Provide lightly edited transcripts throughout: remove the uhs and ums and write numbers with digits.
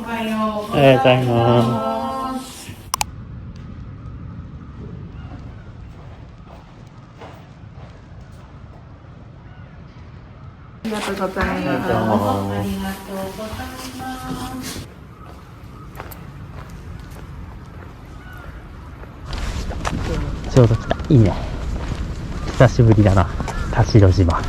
はようおはようございます。ありがとうございます。ありがとうございます。ちょうど来た。いいね。久しぶりだな。田代島。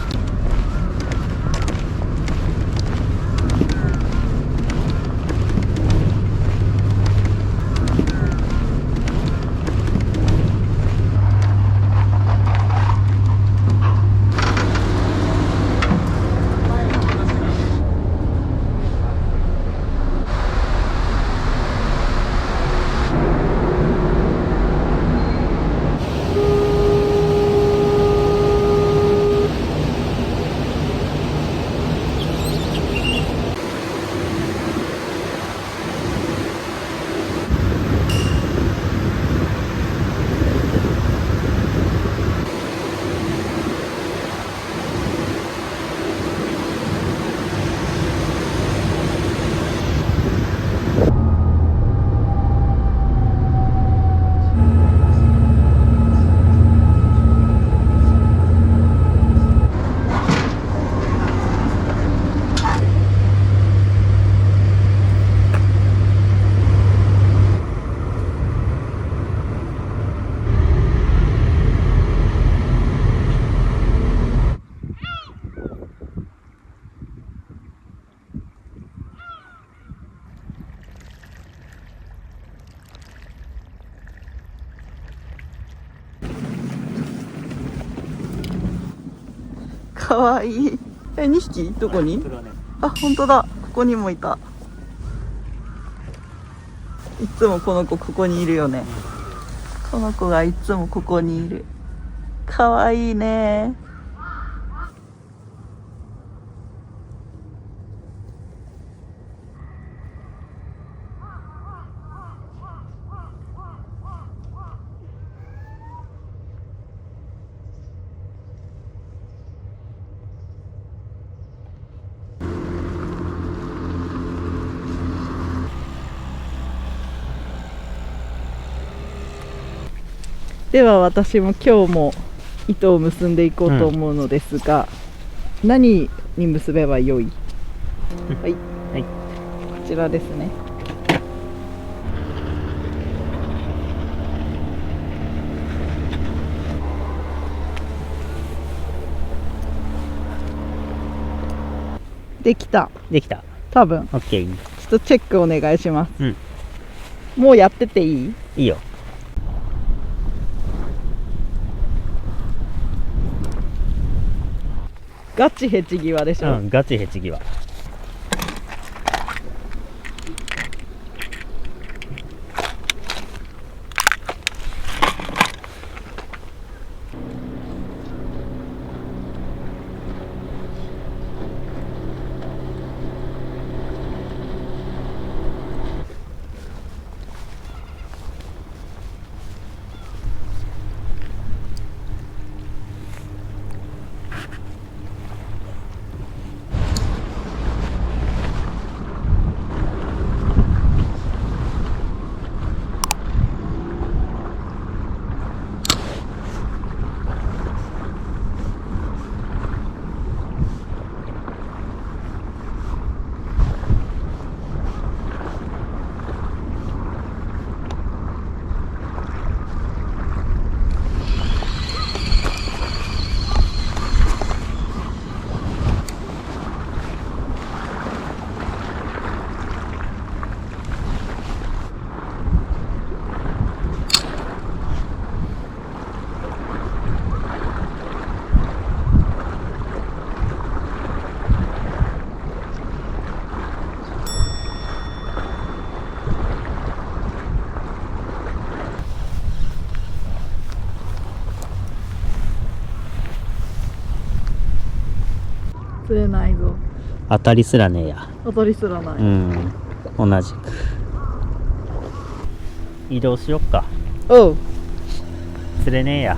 かわいい。2匹どこに？あ、本当だ。ここにもいた。いつもこの子ここにいるよね。この子がいつもここにいる。かわいいね。では私も今日も糸を結んでいこうと思うのですが、何に結べばよい？はい、はい。こちらですね。できた。できた。多分。オッケー。ちょっとチェックお願いします。うん。もうやってていい？いいよ。ガチヘチ際でしょ。うん、ガチヘチ際。釣れないぞ。当たりすらねえや。当たりすらない。うん。同じく。移動しよっか。おう。釣れねえや。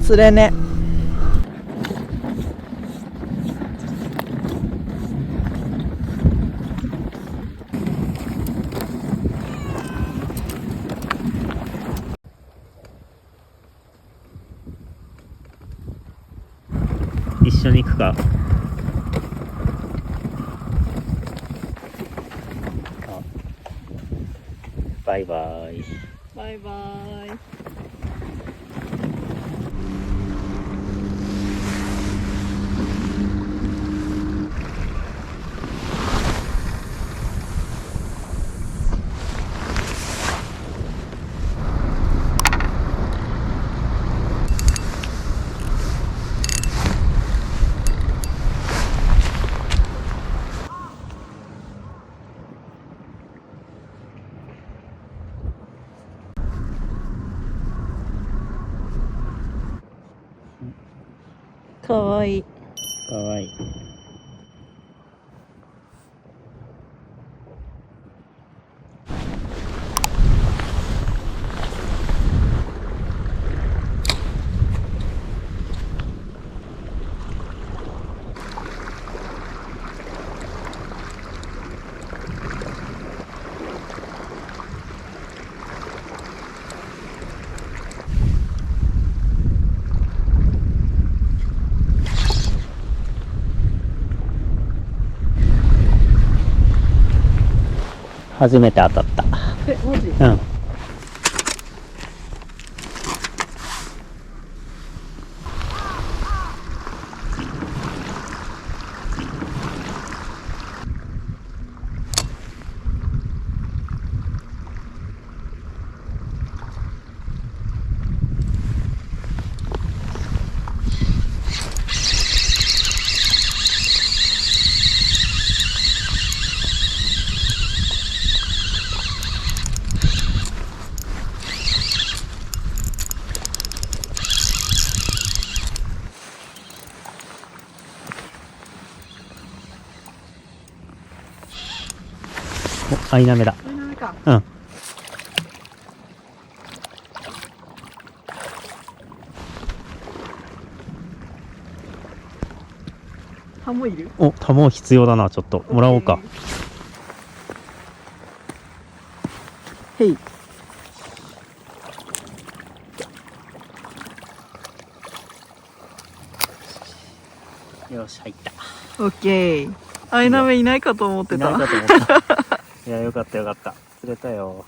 釣れね。くか。あ、バイバイ。バイバイ。かわいい。かわいい。初めて当たった。え、マジ？うん。お、アイナメだ。アイナメか。うん。ハモいる？お、タモ必要だな。ちょっともらおうか。へい。よし、入った。オッケー。アイナメいないかと思ってた。いないかと思った。いや、よかったよかった。釣れたよ。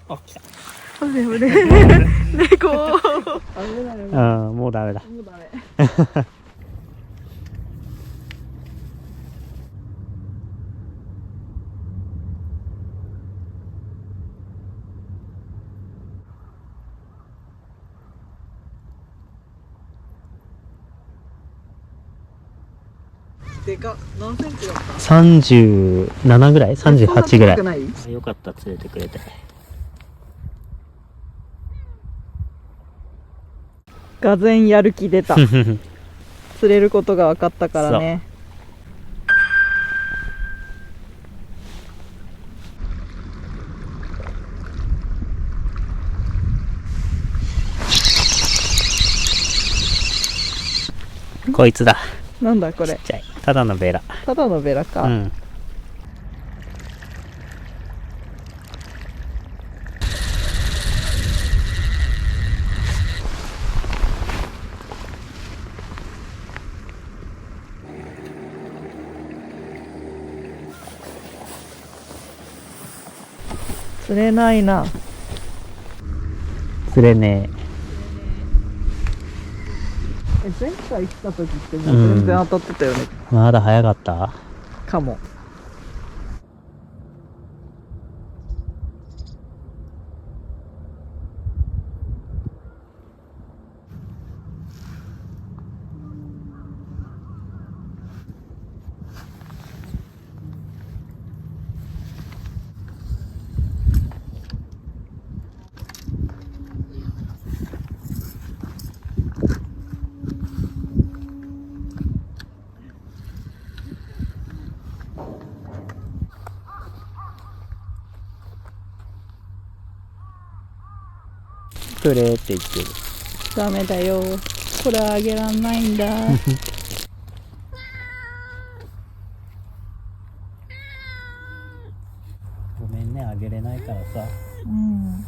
あ、来た。あれあれ。猫。危ない危ない。うん、もうダメだ。もうダメ。でかっ。何センチだった？ 37ぐらい ?38 ぐらい。そんな高くない？あ、よかった、連れてくれて。がぜんやる気出た。釣れることが分かったからね。こいつだ。なんだこれ。ちっちゃい。ただのベラ。ただのベラか。うん。釣れないな。釣れね前回来た時ってもう全然当たってたよね。え。まだ早かった。かも。釣れって言ってる。ダメだよ。これあげらんないんだ。ごめんね、あげれないからさ。うん。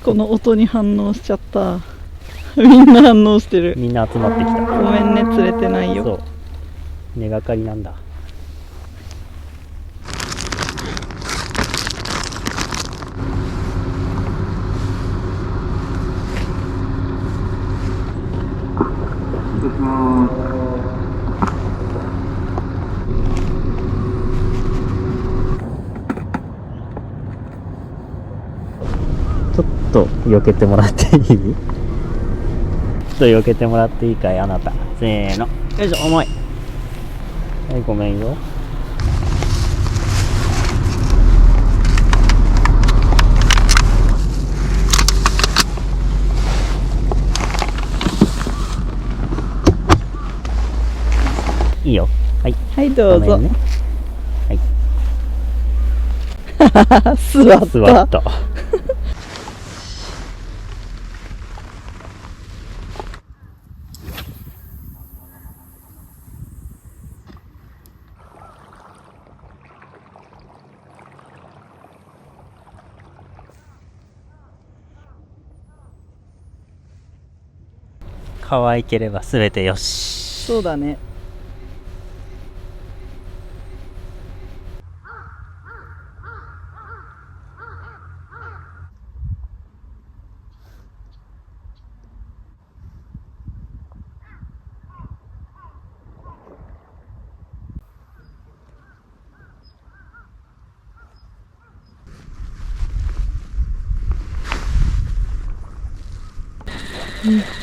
この音に反応しちゃった。みんな反応してる。みんな集まってきた。ごめんね、釣れてないよ。そう。根がかりなんだ。ちょっと避けてもらっていい？ちょっと避けてもらっていいかい、あなた。せーの。よいしょ、重い。はい、ごめんよ。いいよ。はい。はい、どうぞ。ごめんね。はい。座った。座った。可愛ければすべてよし。そうだね。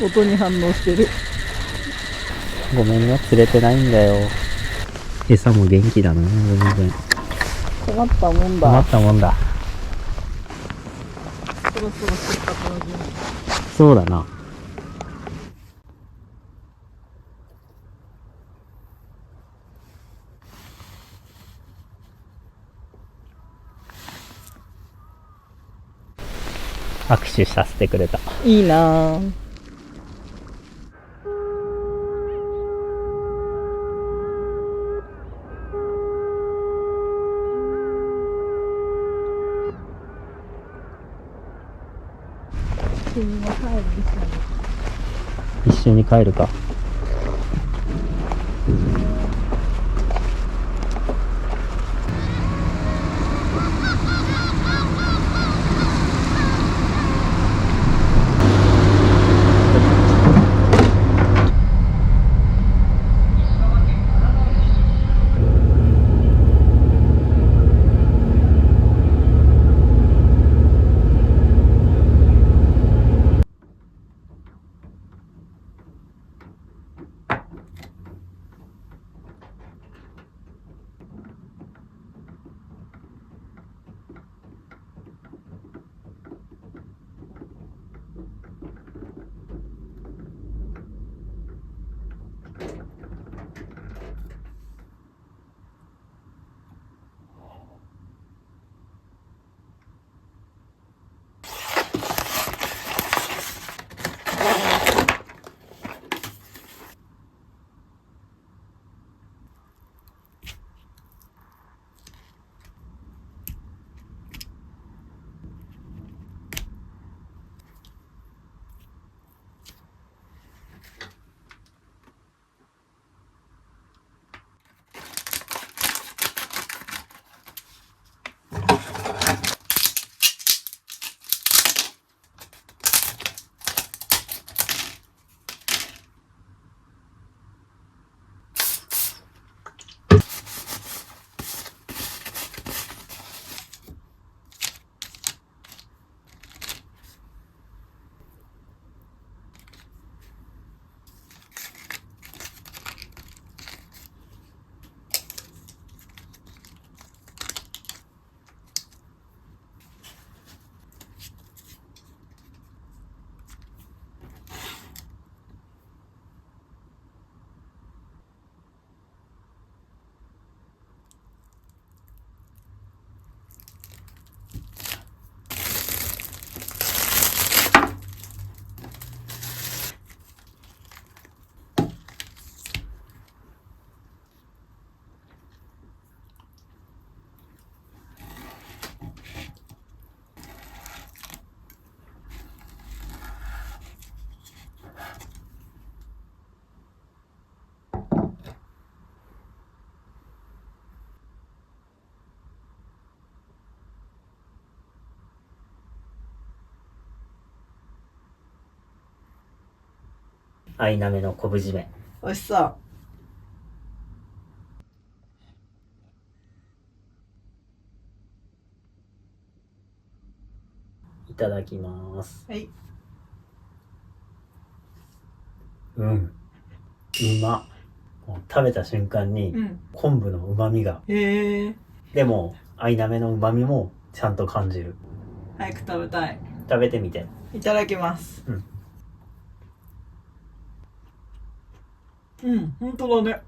音に反応してる。ごめんね、釣れてないんだよ。餌も元気だな、全然。困ったもんだ。困ったもんだ。そろそろ出発の準備。そうだな。握手させてくれた。いいなぁ。一緒に帰るか。アイナメの昆布締め。美味しそう。いただきます。はい。うん。うまっ。もう食べた瞬間に、昆布の旨味が。へえ。でも、アイナメの旨味もちゃんと感じる。早く食べたい。食べてみて。いただきます。うん。うん、本当だね。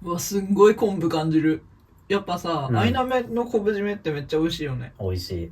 うわ、すんごい昆布感じる。やっぱさ、アイナメの昆布締めってめっちゃ美味しいよね。美味しい。